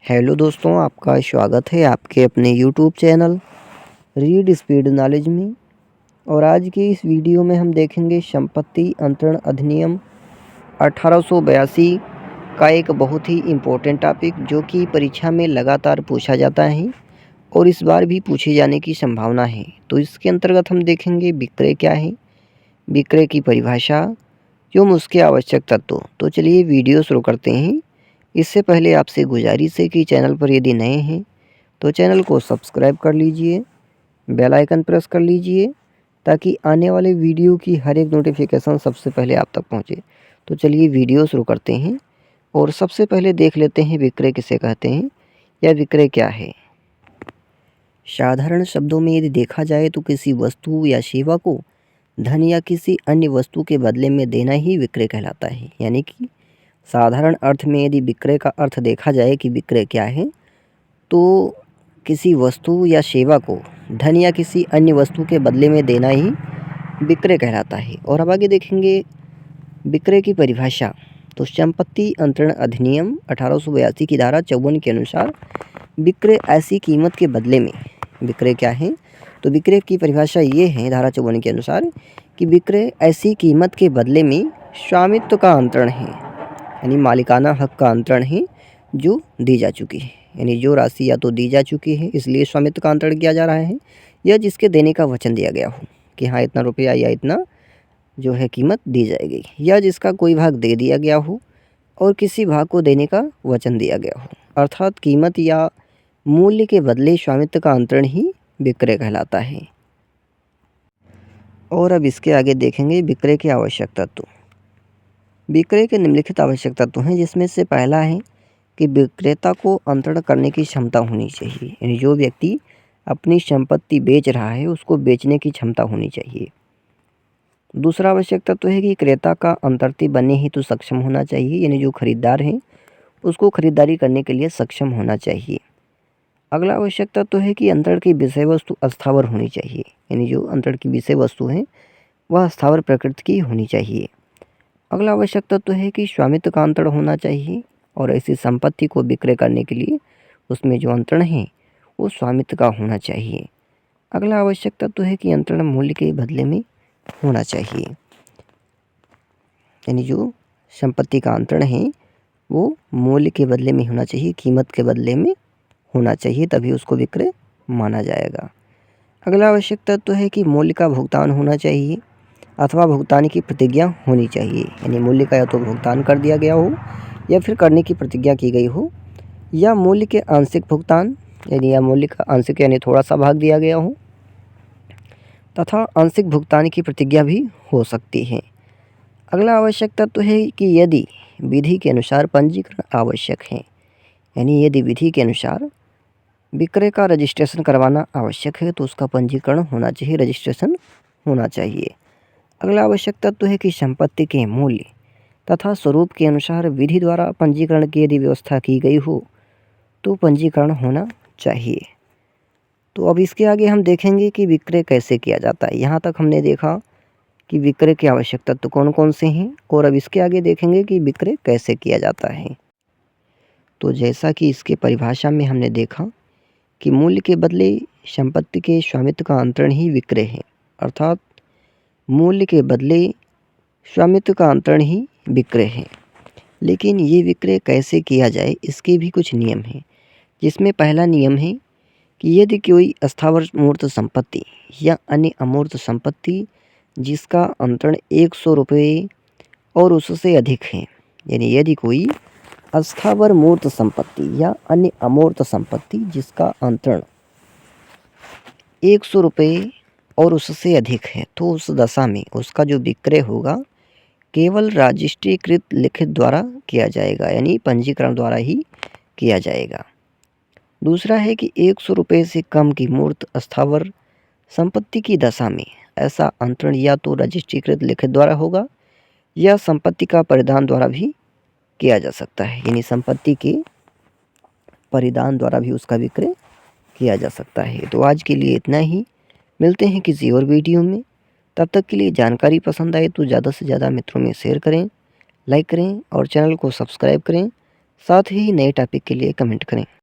Hello दोस्तों, आपका स्वागत है आपके अपने YouTube channel read speed knowledge में। और आज की इस वीडियो में हम देखेंगे संपत्ति अंतरण अधिनियम 1882 का एक बहुत ही इम्पोर्टेंट टॉपिक जो कि परीक्षा में लगातार पूछा जाता है और इस बार भी पूछे जाने की संभावना है। तो इसके अंतर्गत हम देखेंगे विक्रय क्या है, विक्रय की परिभाषा एवं उसके आवश्यक तत्व। तो चलिए वीडियो शुरू करते हैं। इससे पहले आपसे गुजारिश है कि चैनल पर यदि नए हैं तो चैनल को सब्सक्राइब कर लीजिए, बेल आइकन प्रेस कर लीजिए ताकि आने वाले वीडियो की हर एक नोटिफिकेशन सबसे पहले आप तक पहुंचे। तो चलिए वीडियो शुरू करते हैं और सबसे पहले देख लेते हैं विक्रय किसे कहते हैं या विक्रय क्या है। साधारण शब्दों में यदि देखा जाए तो किसी वस्तु या सेवा को धन या किसी अन्य वस्तु के बदले में देना ही विक्रय कहलाता है। यानी कि साधारण अर्थ में यदि विक्रय का अर्थ देखा जाए कि विक्रय क्या है, तो किसी वस्तु या सेवा को धन या किसी अन्य वस्तु के बदले में देना ही विक्रय कहलाता है। और अब आगे देखेंगे विक्रय की परिभाषा। तो संपत्ति अंतरण अधिनियम 1882 की धारा 54 के अनुसार विक्रय ऐसी कीमत के बदले में, विक्रय क्या है तो विक्रय की परिभाषा ये है धारा 54 के अनुसार कि विक्रय ऐसी कीमत के बदले में स्वामित्व का अंतरण है, यानी मालिकाना हक का अंतरण है जो दी जा चुकी है। यानी जो राशि या तो दी जा चुकी है इसलिए स्वामित्व का अंतरण किया जा रहा है, या जिसके देने का वचन दिया गया हो कि हाँ इतना रुपया या इतना जो है कीमत दी जाएगी, या जिसका कोई भाग दे दिया गया हो और किसी भाग को देने का वचन दिया गया हो। अर्थात कीमत या मूल्य के बदले स्वामित्व का अंतरण ही विक्रय कहलाता है। और अब इसके आगे देखेंगे विक्रय के आवश्यक तत्व। विक्रय के निम्नलिखित आवश्यक तत्व हैं, जिसमें से पहला है कि विक्रेता को अंतरण करने की क्षमता होनी चाहिए। यानी जो व्यक्ति अपनी संपत्ति बेच रहा है उसको बेचने की क्षमता होनी चाहिए। दूसरा आवश्यक तत्व है कि क्रेता का अंतर्ती बनने हेतु सक्षम होना चाहिए, यानी जो खरीदार है उसको खरीदारी करने के लिए सक्षम होना चाहिए। अगला आवश्यक तत्व है कि अंतरण की विषय वस्तु अस्थावर होनी चाहिए, यानी जो अंतरण की विषय वस्तु है वह अस्थावर प्रकृति की होनी चाहिए। अगला आवश्यक तत्व है कि स्वामित्व का अंतरण होना चाहिए और ऐसी संपत्ति को विक्रय करने के लिए उसमें जो अंतरण है वो स्वामित्व का होना चाहिए। अगला आवश्यक तत्व है कि अंतरण मूल्य के बदले में होना चाहिए, यानी जो संपत्ति का अंतरण है वो मूल्य के बदले में होना चाहिए, कीमत के बदले में होना चाहिए, तभी उसको विक्रय माना जाएगा। अगला आवश्यक तत्व है कि मूल्य का भुगतान होना चाहिए अथवा भुगतान की प्रतिज्ञा होनी चाहिए, यानी मूल्य का या तो भुगतान कर दिया गया हो या फिर करने की प्रतिज्ञा की गई हो, या मूल्य के आंशिक भुगतान यानी या मूल्य का आंशिक यानी थोड़ा सा भाग दिया गया हो, तथा आंशिक भुगतान की प्रतिज्ञा भी हो सकती है। अगला आवश्यक तत्व है कि यदि विधि के अनुसार पंजीकरण आवश्यक है, यानी यदि विधि के अनुसार विक्रय का रजिस्ट्रेशन करवाना आवश्यक है तो उसका पंजीकरण होना चाहिए, रजिस्ट्रेशन होना चाहिए। अगला आवश्यक तत्व है कि संपत्ति के मूल्य तथा स्वरूप के अनुसार विधि द्वारा पंजीकरण की यदि व्यवस्था की गई हो तो पंजीकरण होना चाहिए। तो अब इसके आगे हम देखेंगे कि विक्रय कैसे किया जाता है। यहाँ तक हमने देखा कि विक्रय के आवश्यक तत्व कौन कौन से हैं, और अब इसके आगे देखेंगे कि विक्रय कैसे किया जाता है। तो जैसा कि इसके परिभाषा में हमने देखा कि मूल्य के बदले संपत्ति के स्वामित्व का अंतरण ही विक्रय है, अर्थात मूल्य के बदले स्वामित्व का अंतरण ही विक्रय है। लेकिन ये विक्रय कैसे किया जाए इसके भी कुछ नियम हैं, जिसमें पहला नियम है कि यदि कोई अस्थावर मूर्त संपत्ति या अन्य अमूर्त संपत्ति जिसका अंतरण 100 रुपये और उससे अधिक है, यानी यदि कोई अस्थावर मूर्त संपत्ति या अन्य अमूर्त संपत्ति जिसका अंतरण 100 रुपये और उससे अधिक है, तो उस दशा में उसका जो विक्रय होगा केवल रजिस्ट्रीकृत लिखित द्वारा किया जाएगा, यानी पंजीकरण द्वारा ही किया जाएगा। दूसरा है कि 100 रुपये से कम की मूर्त अस्थावर संपत्ति की दशा में ऐसा अंतरण या तो रजिस्ट्रीकृत लिखित द्वारा होगा या संपत्ति का परिधान द्वारा भी किया जा सकता है, यानी संपत्ति के परिधान द्वारा भी उसका विक्रय किया जा सकता है। तो आज के लिए इतना ही, मिलते हैं किसी और वीडियो में। तब तक के लिए जानकारी पसंद आए तो ज़्यादा से ज़्यादा मित्रों में शेयर करें, लाइक करें और चैनल को सब्सक्राइब करें। साथ ही नए टॉपिक के लिए कमेंट करें।